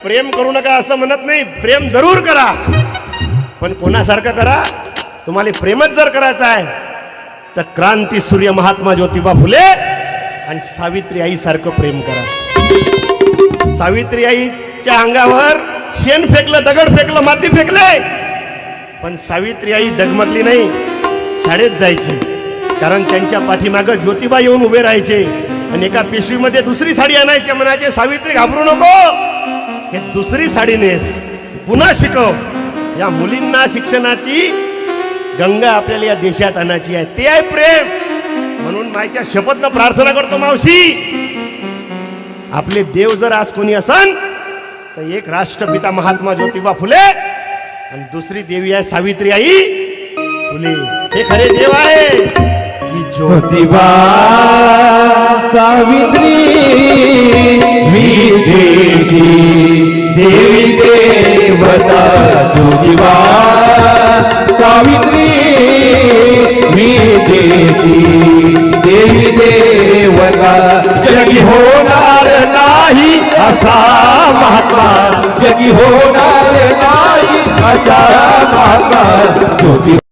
प्रेम करू नका असं म्हणत नाही, प्रेम जरूर करा, पण कोणासारखं करा. तुम्हाला प्रेमच जर करायचं आहे तर क्रांती सूर्य महात्मा ज्योतिबा फुले आणि सावित्री आई सारखं प्रेम करा. सावित्री आईच्या अंगावर शेण फेकलं, दगड फेकलं, माती फेकले, पण सावित्री आई डगमगली नाही, शाळेत जायची. कारण त्यांच्या पाठीमागं ज्योतिबा येऊन उभे राहायचे आणि एका पिशवीमध्ये दुसरी साडी आणायची, म्हणायचे सावित्री घाबरू नको, हे दुसरी साडी नेस, पुन्हा शिकव. या मुलींना शिक्षणाची गंगा आपल्याला या देशात आणायची आहे, ते आहे प्रेम. म्हणून मायच्या शपथनं प्रार्थना करतो, मावशी आपले देव जर आज कोणी असन तर एक राष्ट्रपिता महात्मा ज्योतिबा फुले आणि दुसरी देवी आहे सावित्री आई फुले. हे खरे देव आहे की ज्योतिबा सावित्री देवी देवी देवता. ज्योतिबा सावित्री देवी देवता. जगी होणार नाही असा महात्मा, जगी होणार नाही असा महात्मा ज्योतिबा.